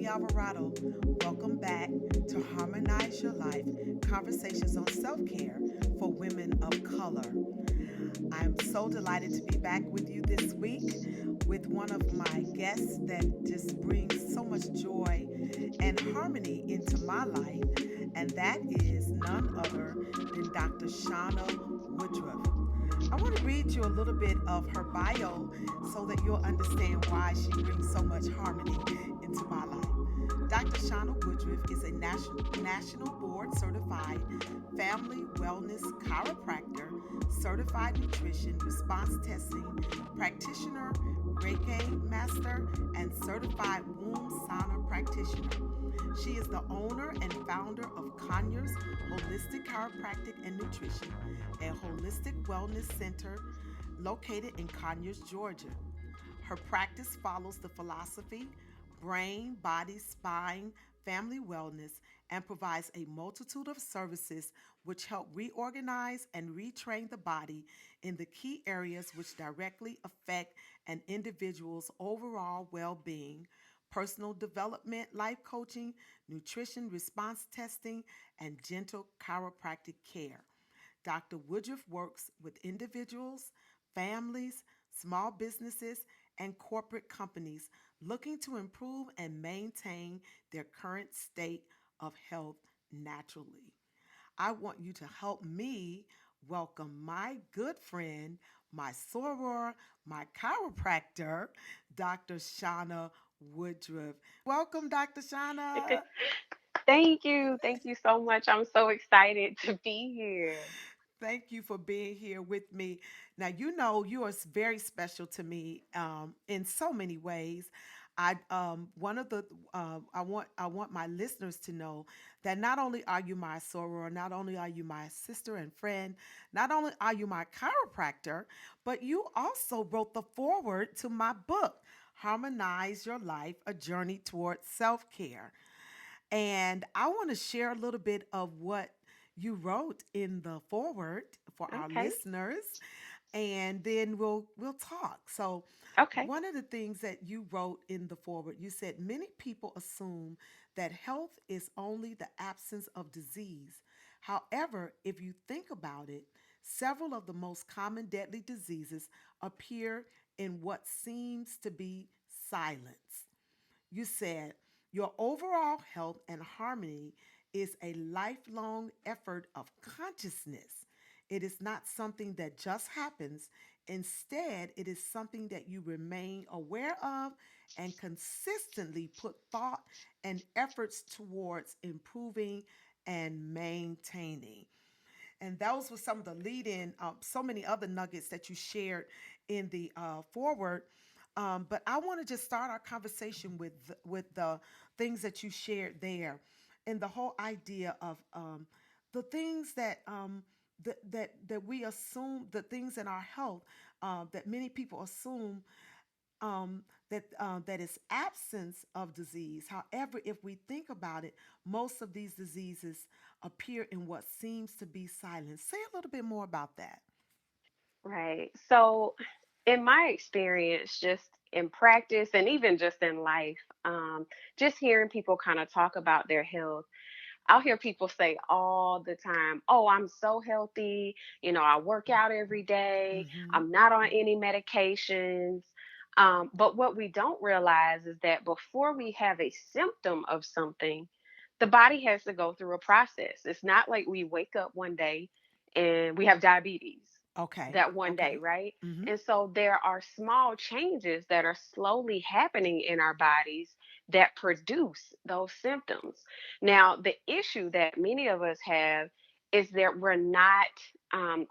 Alvarado. Welcome back to Harmonize Your Life Conversations on Self Care for Women of Color. I'm so delighted to be back with you this week with one of my guests that just brings so much joy and harmony into my life, and that is none other than Dr. Shawna Woodruff. I want to read you a little bit of her bio so that you'll understand why she brings so much harmony into my life. Dr. Shawna Woodruff is a national board certified family wellness chiropractor, certified nutrition response testing practitioner, Reiki master, and certified womb sauna practitioner. She is the owner and founder of Conyers Holistic Chiropractic and Nutrition, a holistic wellness center located in Conyers, Georgia. Her practice follows the philosophy brain, body, spine, family wellness, and provides a multitude of services which help reorganize and retrain the body in the key areas which directly affect an individual's overall well being: personal development, life coaching, nutrition response testing, and gentle chiropractic care. Dr. Woodruff works with individuals, families, small businesses, and corporate companies looking to improve and maintain their current state of health naturally. I want you to help me welcome my good friend, my soror, my chiropractor, Dr. Shawna Woodruff. Welcome, Dr. Shawna. Thank you. Thank you so much. I'm so excited to be here. Thank you for being here with me. Now, you know you are very special to me in so many ways. I one of the I want my listeners to know that not only are you my soror, not only are you my sister and friend, not only are you my chiropractor, but you also wrote the foreword to my book, Harmonize Your Life: A Journey Toward Self Care. And I want to share a little bit of what you wrote in the forward for our Okay. listeners, and then we'll talk. So, Okay. one of the things that you wrote in the forward, you said many people assume that health is only the absence of disease. However, if you think about it, several of the most common deadly diseases appear in what seems to be silence. You said your overall health and harmony is a lifelong effort of consciousness. It is not something that just happens. Instead, it is something that you remain aware of and consistently put thought and efforts towards improving and maintaining. And those were some of the lead in, so many other nuggets that you shared in the forward. But I want to just start our conversation with the things that you shared there, and the whole idea of the things that we assume, the things in our health that many people assume that is absence of disease. However, if we think about it, most of these diseases appear in what seems to be silence. Say a little bit more about that. Right. So, in my experience, just in practice and even just in life, just hearing people kind of talk about their health, I'll hear people say all the time, "Oh, I'm so healthy. I work out every day. Mm-hmm. I'm not on any medications." But what we don't realize is that before we have a symptom of something, the body has to go through a process. It's not like we wake up one day and we have diabetes Okay. that one day, Okay. right? Mm-hmm. And so there are small changes that are slowly happening in our bodies that produce those symptoms. Now, the issue that many of us have is that we're not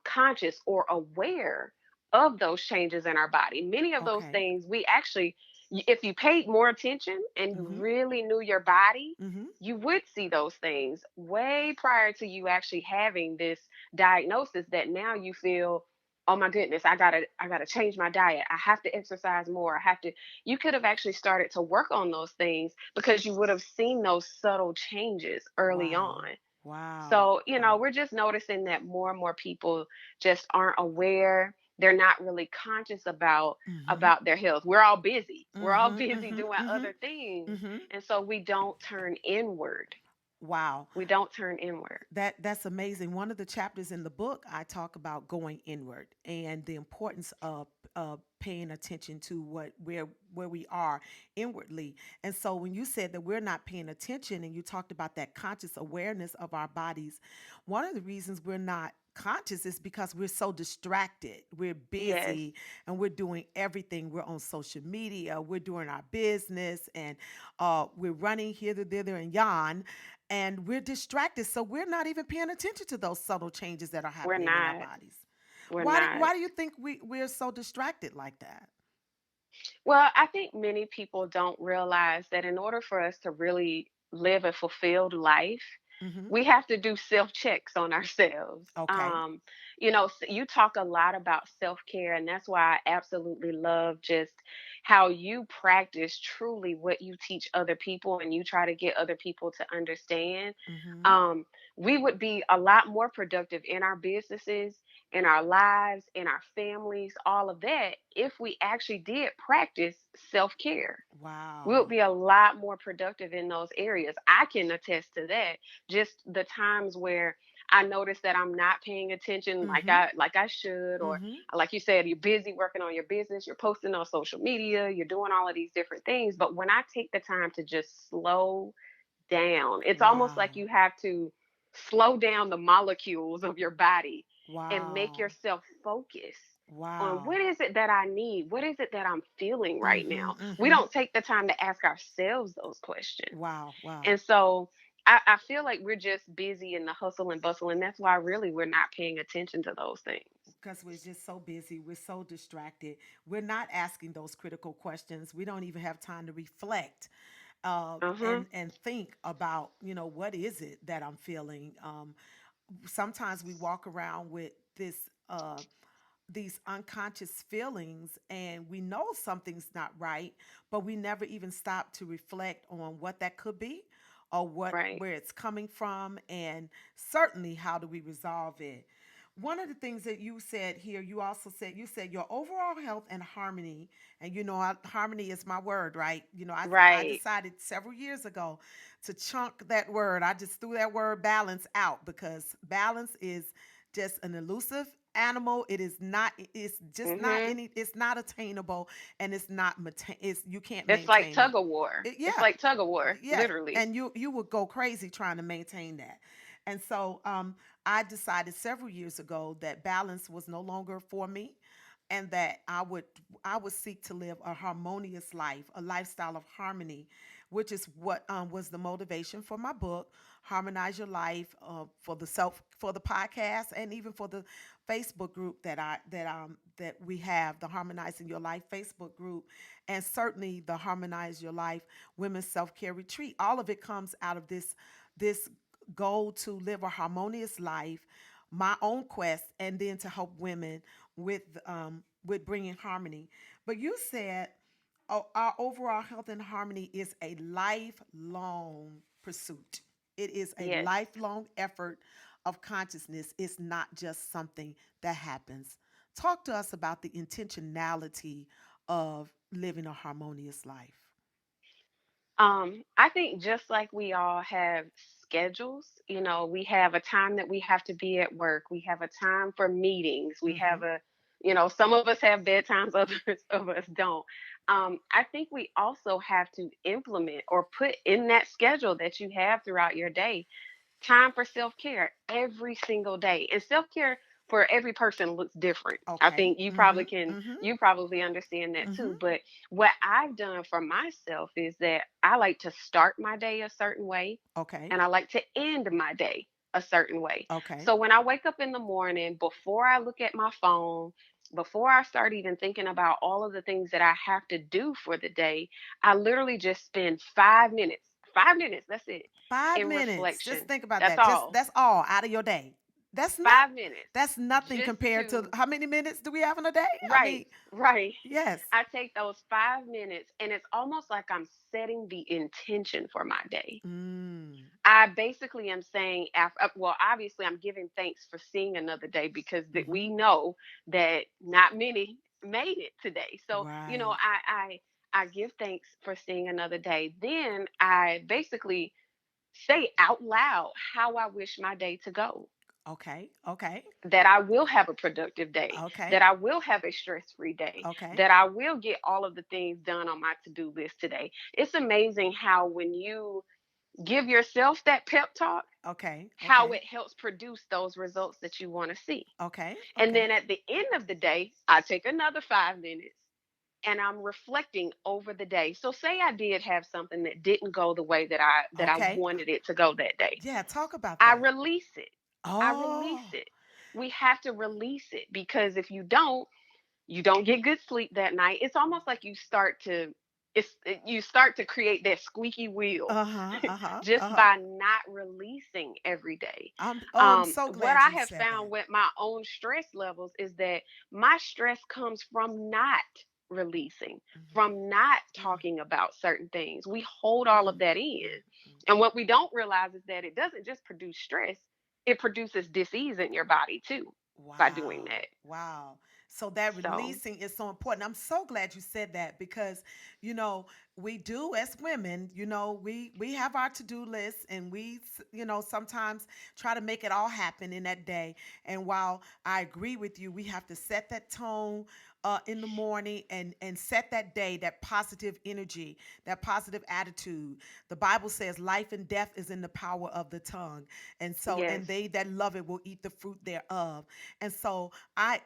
conscious or aware of those changes in our body. Many of those Okay. things we actually, if you paid more attention and you Mm-hmm. really knew your body, Mm-hmm. you would see those things way prior to you actually having this diagnosis that now you feel, oh my goodness, I gotta change my diet, I have to exercise more, I have to. You could have actually started to work on those things because you would have seen those subtle changes early on. Wow. Wow. So Wow. we're just noticing that more and more people just aren't aware. they're not really conscious Mm-hmm. about their health. We're all busy. We're all Mm-hmm. busy Mm-hmm. doing Mm-hmm. other things, Mm-hmm. and so we don't turn inward. Wow. We don't turn inward. That's amazing. One of the chapters in the book, I talk about going inward and the importance of paying attention to where we are inwardly. And so when you said that we're not paying attention, and you talked about that conscious awareness of our bodies, one of the reasons we're not conscious is because we're so distracted. We're Yes, busy and we're doing everything. We're on social media, we're doing our business, and we're running hither, thither, and yon, and we're distracted, so we're not even paying attention to those subtle changes that are we're happening in our not. bodies. We're why do, not. why do you think we're so distracted like that? Well, I think many people don't realize that in order for us to really live a fulfilled life, Mm-hmm. we have to do self checks on ourselves. Okay. You talk a lot about self care, and that's why I absolutely love just how you practice truly what you teach other people and you try to get other people to understand. Mm-hmm. Um, we would be a lot more productive in our businesses, in our lives, in our families, all of that, if we actually did practice self care. We'll Wow. be a lot more productive in those areas. I can attest to that. Just the times where I notice that I'm not paying attention Mm-hmm. like I should, or Mm-hmm. like you said, you're busy working on your business, you're posting on social media, you're doing all of these different things. But when I take the time to just slow down, it's almost like Wow. you have to slow down the molecules of your body and make Wow. yourself focus on Wow. what is it that I need? What is it that I'm feeling right Mm-hmm. now? We Mm-hmm. don't take the time to ask ourselves those questions. Wow. Wow. And so I feel like we're just busy in the hustle and bustle. And that's why really we're not paying attention to those things. Because we're just so busy, we're so distracted, we're not asking those critical questions, we don't even have time to reflect, Uh huh. and think about, what is it that I'm feeling. Sometimes we walk around with these unconscious feelings, and we know something's not right, but we never even stop to reflect on what that could be, or Right. where it's coming from, and certainly how do we resolve it. One of the things that you said here, you said your overall health and harmony, and harmony is my word, right? I Right. decided several years ago to chunk that word. I just threw that word balance out, because balance is just an elusive animal. It is not. It's just not Mm-hmm. any. It's not attainable, and it's not. It's you can't It's like maintain it. tug of war. It's Yeah, like tug of war, yeah, literally. and you would go crazy trying to maintain that. And so I decided several years ago that balance was no longer for me, and that I would seek to live a harmonious life, a lifestyle of harmony, which is what was the motivation for my book, Harmonize Your Life, for the podcast, and even for the Facebook group that we have, the Harmonizing Your Life Facebook group, and certainly the Harmonize Your Life Women's Self Care Retreat. All of it comes out of this goal to live a harmonious life, my own quest, and then to help women with bringing harmony. But you said, our overall health and harmony is a lifelong pursuit. It is a Yes. lifelong effort of consciousness. It's not just something that happens. Talk to us about the intentionality of living a harmonious life. I think just like we all have schedules, we have a time that we have to be at work. We have a time for meetings. We Mm-hmm. have some of us have bedtimes, others of us don't. I think we also have to implement or put in that schedule that you have throughout your day time for self-care every single day. And self-care for every person looks different. I Okay. think you Mm-hmm. probably can Mm-hmm. you probably understand that Mm-hmm. too. But what I've done for myself is that I like to start my day a certain way Okay. and I like to end my day a certain way. Okay. So when I wake up in the morning, before I look at my phone, before I start even thinking about all of the things that I have to do for the day, I literally just spend 5 minutes. 5 minutes, that's it, Five in minutes. Just reflection. think about That's that. Just all. that's all out of your day. That's not 5 minutes that's nothing just compared to to how many minutes do we have in a day? I right, mean, right. yes. I take those 5 minutes and it's almost like I'm setting the intention for my day. Mm. I basically am saying, after, well, obviously, I'm giving thanks for seeing another day because that Mm-hmm. we know that not many made it today. So, Right. I give thanks for seeing another day. Then I basically say out loud how I wish my day to go, Okay. Okay. that I will have a productive day, Okay. that I will have a stress free day, Okay. that I will get all of the things done on my to do list today. It's amazing how when you give yourself that pep talk, Okay. how Okay. it helps produce those results that you want to see. Okay. And Okay. then at the end of the day, I take another 5 minutes and I'm reflecting over the day. So say I did have something that didn't go the way that I Okay. wanted it to go that day. Yeah, talk about I that. release it. I release Oh. it. We have to release it because if you don't get good sleep that night. It's almost like you start to create that squeaky wheel Uh-huh. Uh-huh. just Uh-huh. by not releasing every day. I'm so What glad I you have said found that. with my own stress levels is that my stress comes from not releasing, from not Mm, talking about certain things. We hold all mm, of that in. mm, mm. And what we don't realize is that it doesn't just produce stress, it produces disease in your body too by doing Wow. that. Wow. So that So, releasing is so important. I'm so glad you said that because, you know, we do as women, we have our to-do list and sometimes try to make it all happen in that day. And while I agree with you, we have to set that tone in the morning and set that day, that positive energy, that positive attitude. The Bible says life and death is in the power of the tongue. And yes, they that love it will eat the fruit thereof. And so I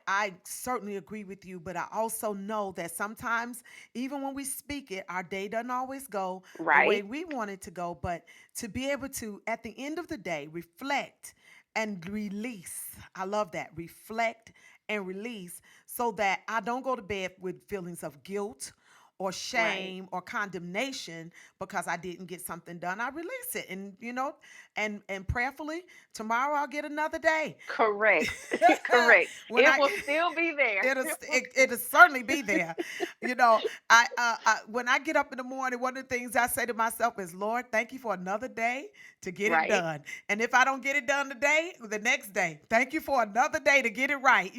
certainly agree with you, but I also know that sometimes even when we speak it, our day doesn't always go the way right, we want it to go. But to be able to, at the end of the day, reflect and release. I love that. Reflect and release so that I don't go to bed with feelings of guilt or right. shame or condemnation because I didn't get something done. I release it, and prayerfully tomorrow I'll get another day. Correct. Correct. when It I will still be there. It will it'll certainly be there. You know, when I get up in the morning, one of the things I say to myself is, Lord, thank you for another day to get it right. done. And if I don't get it done today, the next day, thank you for another day to get it right.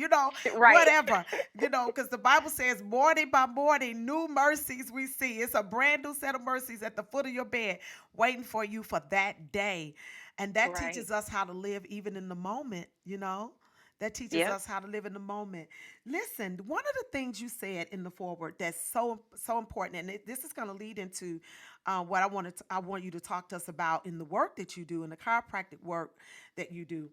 Right. Whatever. Because the Bible says, morning by morning, new mercies we see. It's a brand new set of mercies at the foot of your bed, waiting for you for that day. And that Right. teaches us how to live even in the moment. That teaches Yep. us how to live in the moment. Listen, one of the things you said in the forward that's so important, and this is going to lead into what I want you to talk to us about in the work that you do, in the chiropractic work that you do.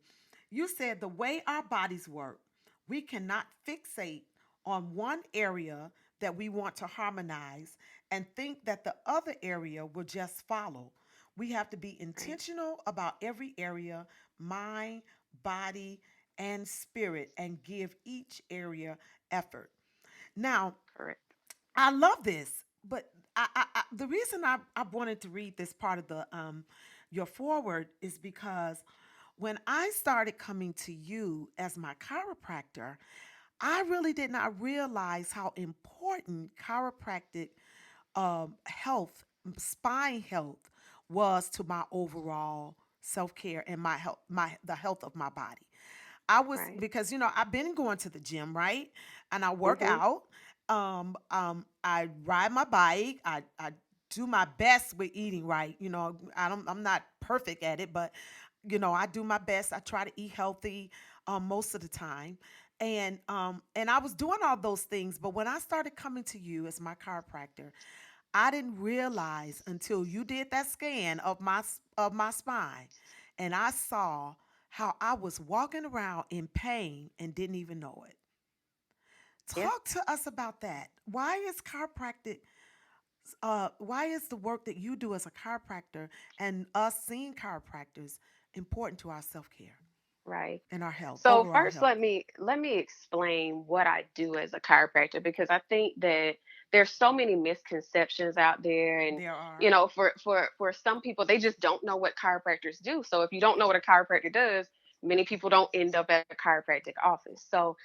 You said the way our bodies work, we cannot fixate on one area that we want to harmonize and think that the other area will just follow. We have to be Right. intentional about every area, mind, body, and spirit, and give each area effort. Now, Correct. I love this, but the reason I wanted to read this part of the your forward is because when I started coming to you as my chiropractor, I really did not realize how important chiropractic health, spine health, was to my overall self care and my health, the health of my body. I was Right. because I've been going to the gym, right, and I work Mhm. out. I ride my bike. I do my best with eating right. I'm not perfect at it, but I do my best. I try to eat healthy most of the time. And I was doing all those things, but when I started coming to you as my chiropractor, I didn't realize until you did that scan of my spine, and I saw how I was walking around in pain and didn't even know it. Yeah. Talk to us about that. Why is the work that you do as a chiropractor and us seeing chiropractors important to our self-care Right. and our health, So overall first health? let me explain what I do as a chiropractor because I think that there's so many misconceptions out there, and There are. for some people they just don't know what chiropractors do. So if you don't know what a chiropractor does, Many people don't end up at a chiropractic office. So,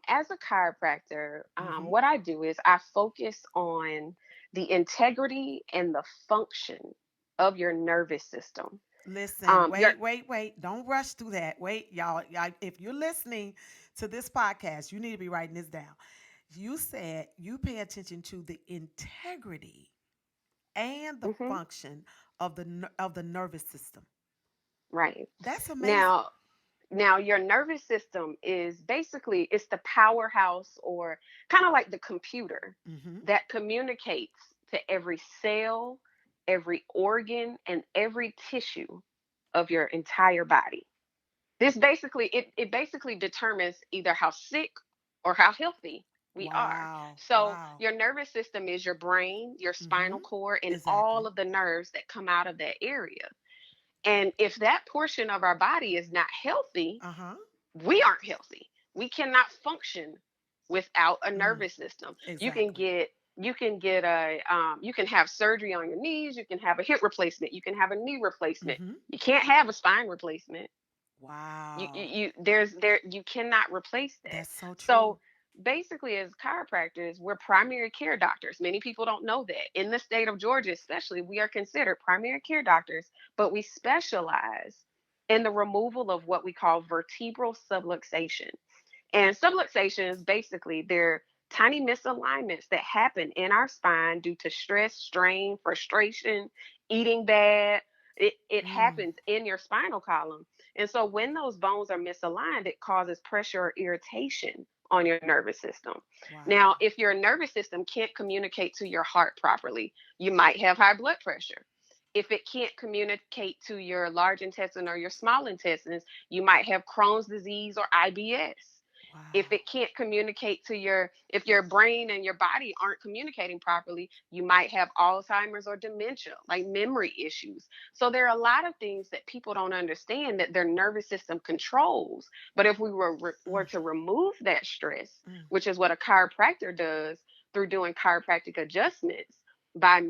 as a chiropractor, Mm-hmm. what I do is I focus on the integrity and the function of your nervous system. Listen, Your wait. Don't rush through that. Wait, y'all, if you're listening to this podcast, you need to be writing this down. You said you pay attention to the integrity and the mhm, function of the nervous system. right That's amazing. now, Now, your nervous system is basically it's the powerhouse or kind of like the computer Mm-hmm. that communicates to every cell, every organ, and every tissue of your entire body. This basically it basically determines either how sick or how healthy we are. Wow. So Wow. your nervous system is your brain, your Mm-hmm. spinal cord, and Exactly. all of the nerves that come out of that area. And if that portion of our body is not healthy, Uh-huh. we aren't healthy. We cannot function without a Mm. nervous system. Exactly. You can get a you can have surgery on your knees. You can have a hip replacement. You can have a knee replacement. Mm-hmm. You can't have a spine replacement. Wow. You cannot replace that. That's so true. So basically, as chiropractors, we're primary care doctors. Many people don't know that. In the state of Georgia, especially, we are considered primary care doctors, but we specialize in the removal of what we call vertebral subluxation. And subluxations, basically, they're tiny misalignments that happen in our spine due to stress, strain, frustration, eating bad. It Mm. happens in your spinal column. And so when those bones are misaligned, it causes pressure or irritation on your nervous system. Now, Wow. if your nervous system can't communicate to your heart properly, you might have high blood pressure. If it can't communicate to your large intestine or your small intestines, you might have Crohn's disease or IBS. If Wow. it can't communicate to if your brain and your body aren't communicating properly, you might have Alzheimer's or dementia, like memory issues. So there are a lot of things that people don't understand that their nervous system controls. But if we were Mm. to remove that stress, Mm. which is what a chiropractor does through doing chiropractic adjustments, by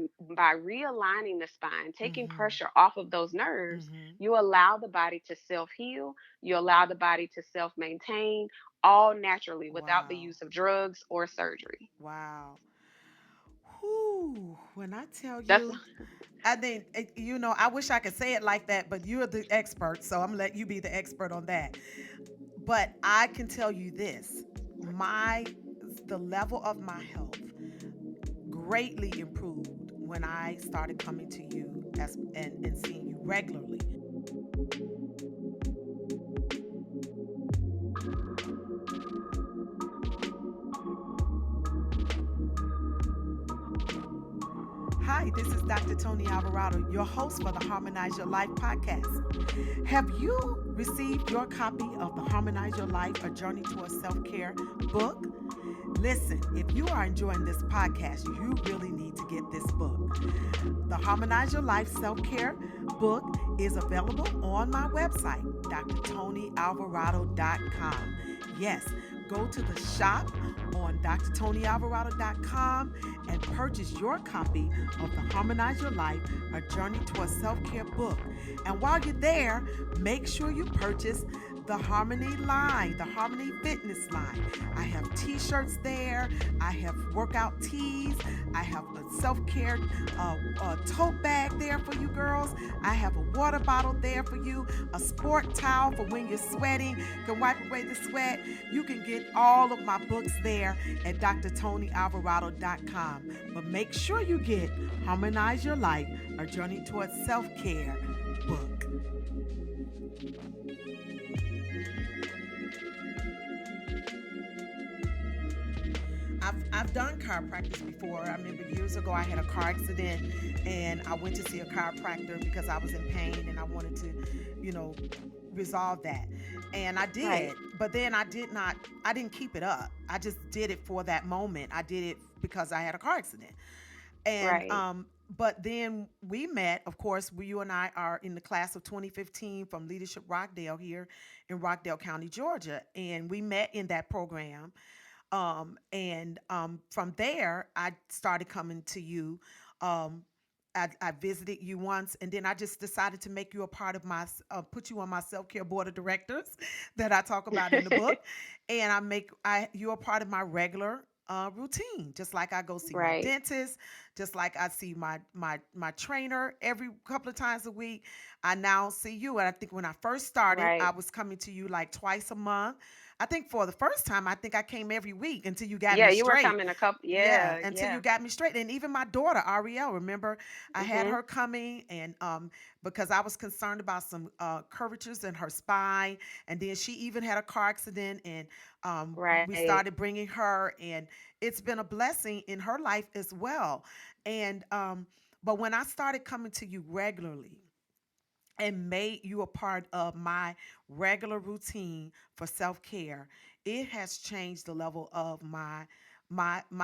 realigning the spine, taking Mm-hmm. pressure off of those nerves, Mm-hmm. you allow the body to self heal, you allow the body to self maintain, all naturally without the Wow. use of drugs or surgery. Wow. Whew. When I tell That's you, I think, I wish I could say it like that, but you're the expert, so I'm gonna let you be the expert on that. But I can tell you this, my the level of my health greatly improved when I started coming to you and seeing you regularly. Hi, this is Dr. Toni Alvarado, your host for the Harmonize Your Life podcast. Have you received your copy of the Harmonize Your Life, A Journey Towards Self-Care book? Listen, if you are enjoying this podcast, you really need to get this book. The Harmonize Your Life Self-Care book is available on my website, drtonyalvarado.com. Yes, go to the shop on drtonyalvarado.com and purchase your copy of the Harmonize Your Life, A Journey Towards Self-Care book. And while you're there, make sure you purchase the Harmony line, the Harmony Fitness line. I have t-shirts there. I have workout tees. I have a self-care tote bag there for you girls. I have a water bottle there for you, a sport towel for when you're sweating, can wipe away the sweat. You can get all of my books there at drtonyalvarado.com. But make sure you get Harmonize Your Life, A Journey Towards Self-Care book. I've done chiropractic before. I remember years ago I had a car accident and I went to see a chiropractor because I was in pain and I wanted to, you know, resolve that. And I right, did, but then I didn't keep it up. I just did it for that moment. I did it because I had a car accident. And right, but then we met, of course, you and I are in the class of 2015 from Leadership Rockdale here in Rockdale County, Georgia. And we met in that program. And from there, I started coming to you. Um, I visited you once, and then I just decided to make you a part of my, put you on my self care board of directors that I talk about in the book, and you're a part of my regular routine. Just like I go see my Right. dentist, just like I see my trainer every couple of times a week. I now see you, and I think when I first started, I Right. was coming to you like twice a month. I think for the first time, I think I came every week until you got Yeah, me you were straight. coming a couple. Yeah, Yeah, until you yeah. got me straight. And even my daughter, Ariel, remember I had Mhm. her coming, and because I was concerned about some curvatures in her spine, and then she even had a car accident, and we Right. started bringing her, and it's been a blessing in her life as well. And but when I started coming to you regularly and made you a part of my regular routine for self-care, it has changed the level of my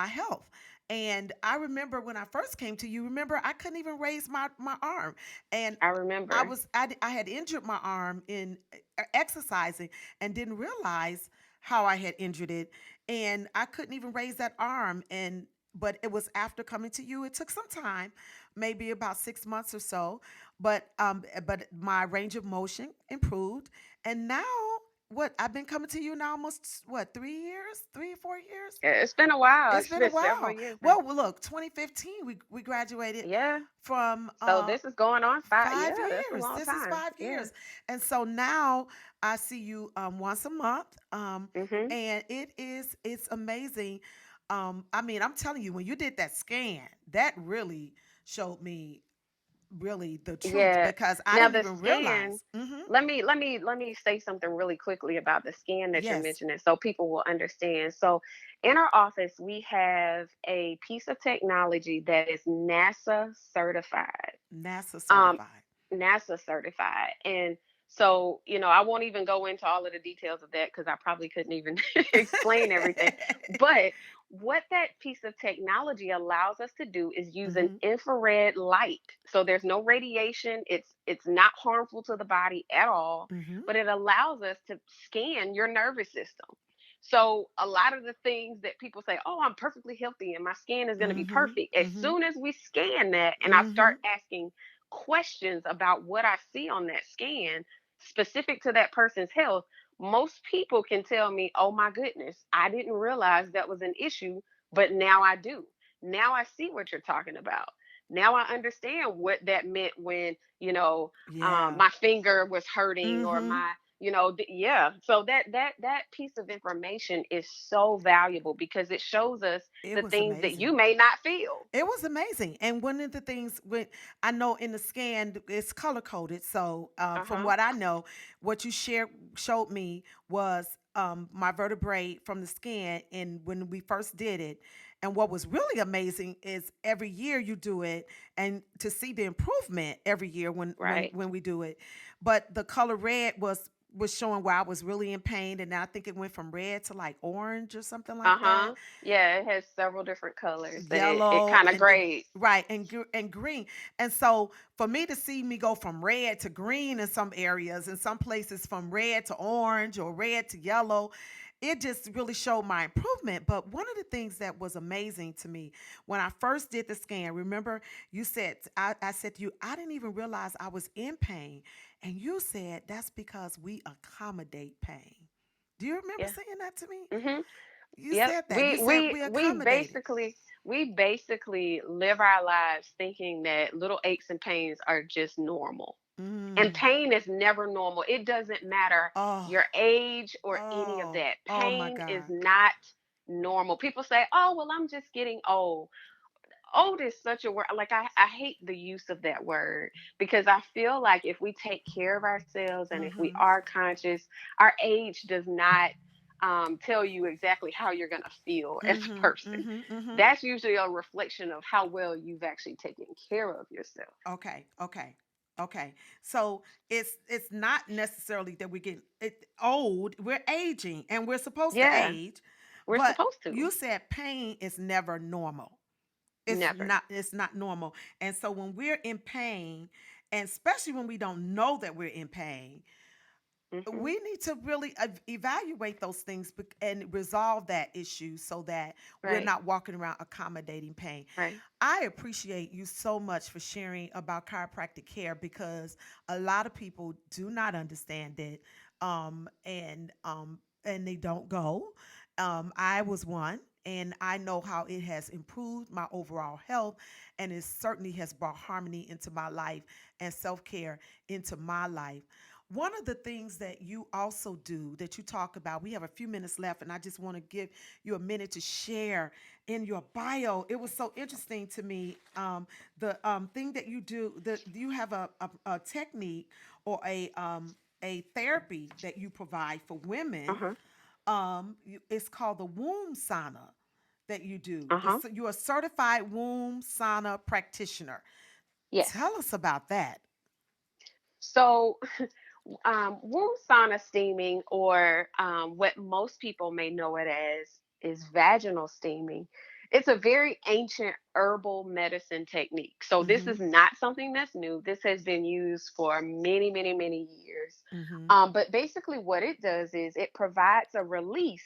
health. And I remember when I first came to you, remember I couldn't even raise my arm, and I remember. I had injured my arm in exercising, and didn't realize how I had injured it, and I couldn't even raise that arm. And but it was after coming to you. It took some time, maybe about 6 months or so, but my range of motion improved, and now what, I've been coming to you now almost what, 3 years, 3 or 4 years. It's been a while. It's It's been a been several while. years now. Well, look, 2015 we graduated Yeah. from So this is going on 5. five Yeah, that's a years. long This is time. five Yeah. years, and so now I see you once a month, Mhm. and it's amazing. I mean, I'm telling you, when you did that scan, that really showed me really the truth, Yeah. because I Now didn't the even scan, realize. Hmm. let me say something really quickly about the scan that you're Yes, mentioning so people will understand. So in our office we have a piece of technology that is NASA certified. NASA Um certified. NASA certified. And so, I won't even go into all of the details of that because I probably couldn't even explain everything. But what that piece of technology allows us to do is use an Hmm. infrared light. So there's no radiation. It's not harmful to the body at all, Hmm. but it allows us to scan your nervous system. So a lot of the things that people say, "Oh, I'm perfectly healthy and my skin is going to be Hmm. perfect." As Hmm. soon as we scan that and I start Hmm. asking questions about what I see on that scan specific to that person's health, most people can tell me, "Oh my goodness, I didn't realize that was an issue, but now I do. Now I see what you're talking about. Now I understand what that meant when, Yeah. my finger was hurting or Hmm. my, yeah." So that piece of information is so valuable because it shows us It the was things that amazing. you may not feel. It was amazing. And one of the things, when I know in the scan it's color coded, so from Uh-huh. what I know, what you showed me was my vertebrae from the scan, and when we first did it. And what was really amazing is every year you do it, and to see the improvement every year Right. when we do it. But the color red was showing where I was really in pain, and I think it went from red to like orange or something like that, Uh-huh. Yeah, it has several different colors that it yellow, kind of and then grades. right, and green. And so for me to see me go from red to green in some areas, in some places from red to orange or red to yellow, it just really showed my improvement. But one of the things that was amazing to me when I first did the scan, remember you said, I said to you, I didn't even realize I was in pain, and you said that's because we accommodate pain. Do you remember Yeah. saying that to me? Mhm. You Yep. said that. We You said we we we accommodate it. basically we basically live our lives thinking that little aches and pains are just normal. And Mm. pain is never normal. It doesn't matter Oh, your age or any of oh, that. oh my Pain is God. not normal. People say, "Oh, well, I'm just getting old." Old is such a word. Like I hate the use of that word because I feel like if we take care of ourselves and if we Mm-hmm. are conscious, our age does not tell you exactly how you're going to feel as a Mm-hmm. person. Mm-hmm. Mm-hmm. That's usually a reflection of how well you've actually taken care of yourself. Okay. Okay. Okay. So it's not necessarily that we get old. We're aging, and we're supposed to Yeah, age, we're but supposed you to. said pain is never normal. Never. It's not normal. And so when we're in pain, and especially when we don't know that we're in pain, Mhm. we need to really evaluate those things and resolve that issue so that we're Right. not walking around accommodating pain. Right. I appreciate you so much for sharing about chiropractic care because a lot of people do not understand it, and they don't go. I was one, and I know how it has improved my overall health, and it certainly has brought harmony into my life and self care into my life. One of the things that you also do that you talk about, we have a few minutes left, and I just want to give you a minute to share in your bio. It was so interesting to me. The thing that you do, that you have a technique or a therapy that you provide for Uh women. huh. It's called the womb sauna that you do. Uh huh. You're a certified womb sauna practitioner. Yes. Tell us about that. So, womb sauna steaming, or what most people may know it as, is vaginal steaming. It's a very ancient herbal medicine technique. So, this Mm-hmm. is not something that's new. This has been used for many, many, many years. Mm-hmm. But basically, what it does is it provides a release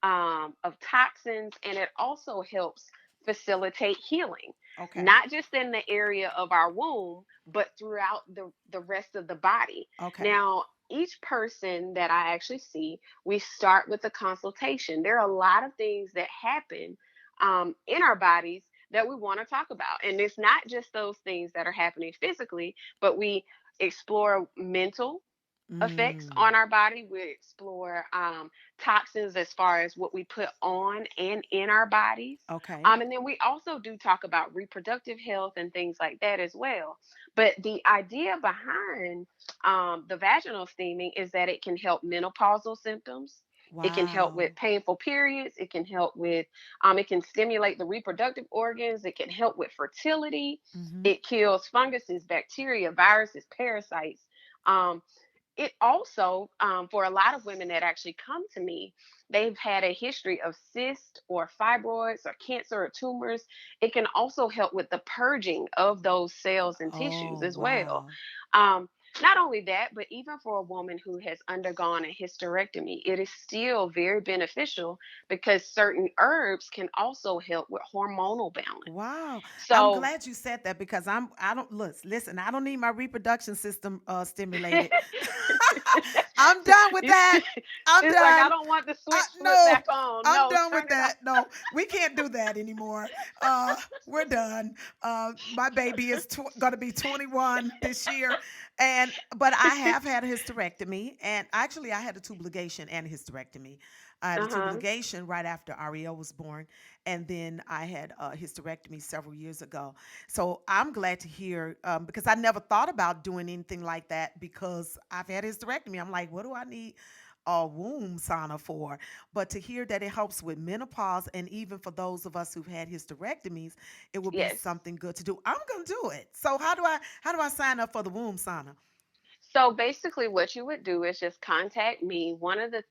of toxins, and it also helps facilitate healing, Okay. not just in the area of our womb, but throughout the rest of the body. Okay. Now, each person that I actually see, we start with a consultation. There are a lot of things that happen in our bodies that we want to talk about. And it's not just those things that are happening physically, but we explore mental effects Mm. on our body. We explore toxins as far as what we put on and in our bodies. Okay. And then we also do talk about reproductive health and things like that as well. But the idea behind the vaginal steaming is that it can help menopausal symptoms. It can help Wow. with painful periods. It can help with, it can stimulate the reproductive organs. It can help with fertility. Mm-hmm. It kills funguses, bacteria, viruses, parasites. Um, it also, for a lot of women that actually come to me, they've had a history of cysts or fibroids or cancer or tumors. It can also help with the purging of those cells and tissues Oh, as well. wow. um, Not only that, but even for a woman who has undergone a hysterectomy, it is still very beneficial because certain herbs can also help with hormonal balance. Wow. I'm So glad you said that because I don't listen, I don't need my reproduction system stimulated. I'm done with that. I'm it's like I done. don't want the switch flipped No, back on. I'm No, done with turn it off. that. No, we can't do that anymore. We're done. My baby is going to be 21 this year, and but I have had a hysterectomy, and actually I had a tube ligation and a hysterectomy. I had a tube Uh-huh. ligation right after Ariel was born, and then I had a hysterectomy several years ago. So I'm glad to hear because I never thought about doing anything like that because I've had hysterectomy. I'm like, what do I need a womb sauna for? But to hear that it helps with menopause, and even for those of us who've had hysterectomies, it would be Yes. something good to do. I'm gonna do it. So how do I sign up for the womb sauna? So basically, what you would do is just contact me. One of the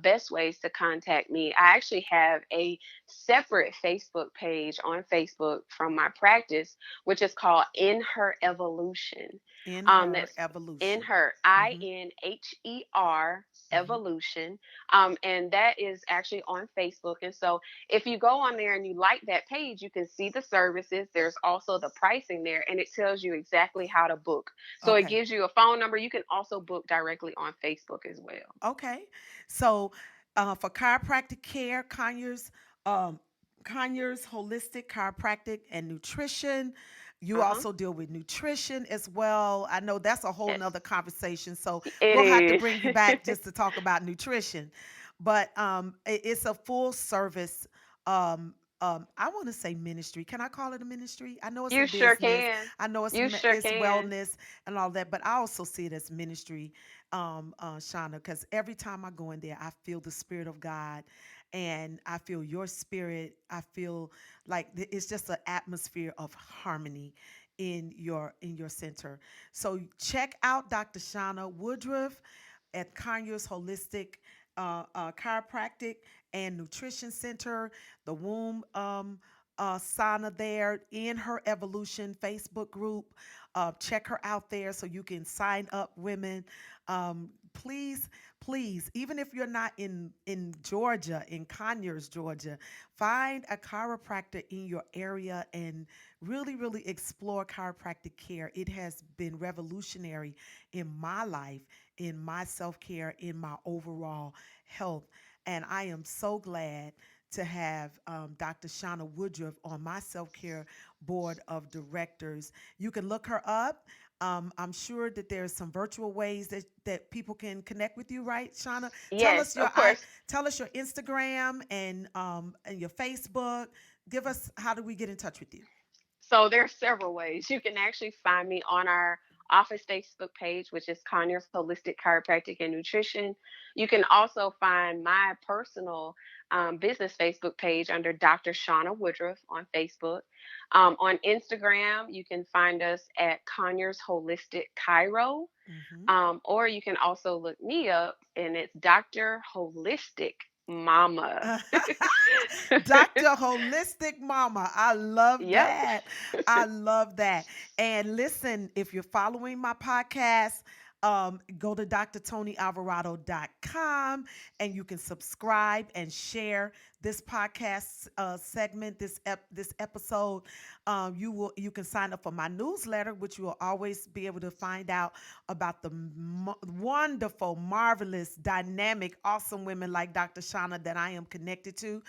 best ways to contact me, I actually have a separate Facebook page on Facebook from my practice, which is called In Her Evolution. In her That's In evolution. Her, Mm-hmm. INHER Mm-hmm. Evolution. And that is actually on Facebook. And so if you go on there and you like that page, you can see the services. There's also the pricing there, and it tells you exactly how to book. So it Okay. gives you a phone number. You can also book directly on Facebook as well. Okay. So, for chiropractic care, um, Conyers Holistic Chiropractic and Nutrition. You Uh huh. also deal with nutrition as well. I know that's a whole Yes, nother conversation. So it we'll have to is. bring you back just to talk about nutrition. But it's a full service. I want to say ministry. Can I call it a ministry? I know it's a You sure business. can. I know You sure it's can. wellness and all that. But I also see it as ministry, Shawna, because every time I go in there, I feel the spirit of God, and I feel your spirit. I feel like it's just an atmosphere of harmony in your center. So check out Dr. Shawna Woodruff at Conyers Holistic Chiropractic and Nutrition Center, the Womb Sauna there in her Evolution Facebook group. Check her out there so you can sign up, women. please, please, even if you're not in Georgia, in Conyers, Georgia, find a chiropractor in your area and really, really explore chiropractic care. It has been revolutionary in my life, in my self care, in my overall health. And I am so glad to have Dr. Shawna Woodruff on my self care board of directors. You can look her up. I'm sure that there's some virtual ways that people can connect with you, right, Shauna? Tell Yes, us of course. tell us your Instagram and your Facebook. Give us how do we get in touch with you? So there are several ways. You can actually find me on our office Facebook page, which is Conyers Holistic Chiropractic and Nutrition. You can also find my personal business Facebook page under Dr. Shawna Woodruff on Facebook. On Instagram, you can find us at Conyers Holistic Chiro, Hmm. or you can also look me up, and it's Dr. Holistic Mama. Dr. Holistic Mama. I love Yep. that. I love that. And listen, if you're following my podcast, go to drtonyalvarado.com and you can subscribe and share this podcast segment, this episode. You can sign up for my newsletter, which you will always be able to find out about the wonderful, marvelous, dynamic, awesome women like Dr. Shauna that I am connected to.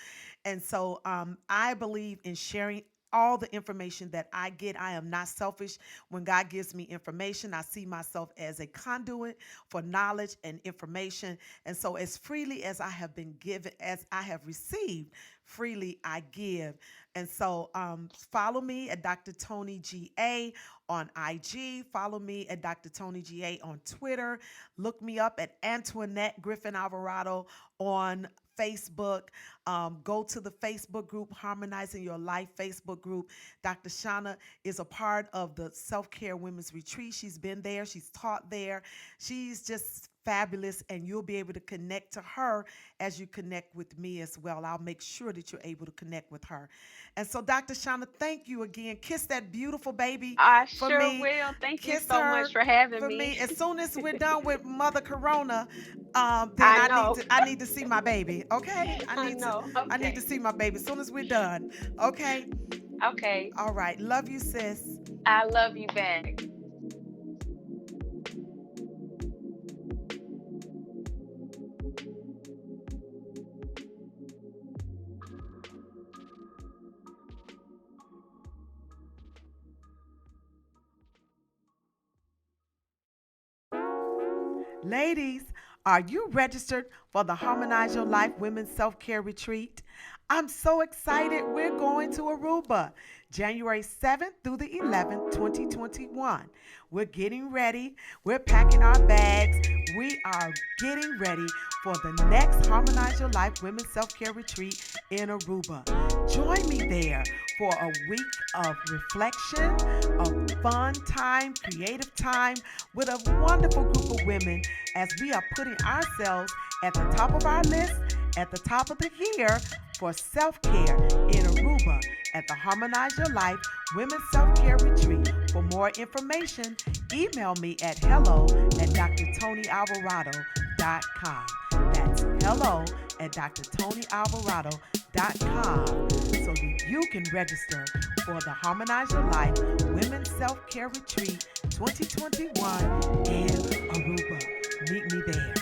And so I believe in sharing all the information that I get. I am not selfish. When God gives me information, I see myself as a conduit for knowledge and information. And so, as freely as I have been given, as I have received, freely I give. And so, follow me at Dr. Toni GA on IG. Follow me at Dr. Toni GA on Twitter. Look me up at Antoinette Griffin Alvarado on Facebook. Go to the Facebook group, Harmonizing Your Life Facebook group. Dr. Shauna is a part of the Self Care Women's Retreat. She's been there, she's taught there. She's just fabulous, and you'll be able to connect to her as you connect with me as well. I'll make sure that you're able to connect with her. And so, Dr. Shauna, thank you again. Kiss that beautiful baby I for sure me. will. Thank you Kiss so much her for having for me. me. As soon as we're done with Mother Corona, then I I need know. to I need to see my baby. Okay, I know. I need to Okay. see my baby as soon as we're done. Okay, Okay. all right. Love you, sis. I love you back. Ladies, are you registered for the Harmonize Your Life Women's Self Care Retreat? I'm so excited. We're going to Aruba January 7th through the 11th, 2021. We're getting ready. We're packing our bags. We are getting ready for the next Harmonize Your Life Women's Self Care Retreat in Aruba. Join me there for a week of reflection, of fun time, creative time with a wonderful group of women as we are putting ourselves at the top of our list, at the top of the year for self-care in Aruba at the Harmonize Your Life Women's Self-Care Retreat. For more information, email me at hello@drtonyalvarado.com. That's hello@drtonyalvarado.com so that you can register for the Harmonize Your Life Women's Self-Care Retreat 2021 in Aruba. Meet me there.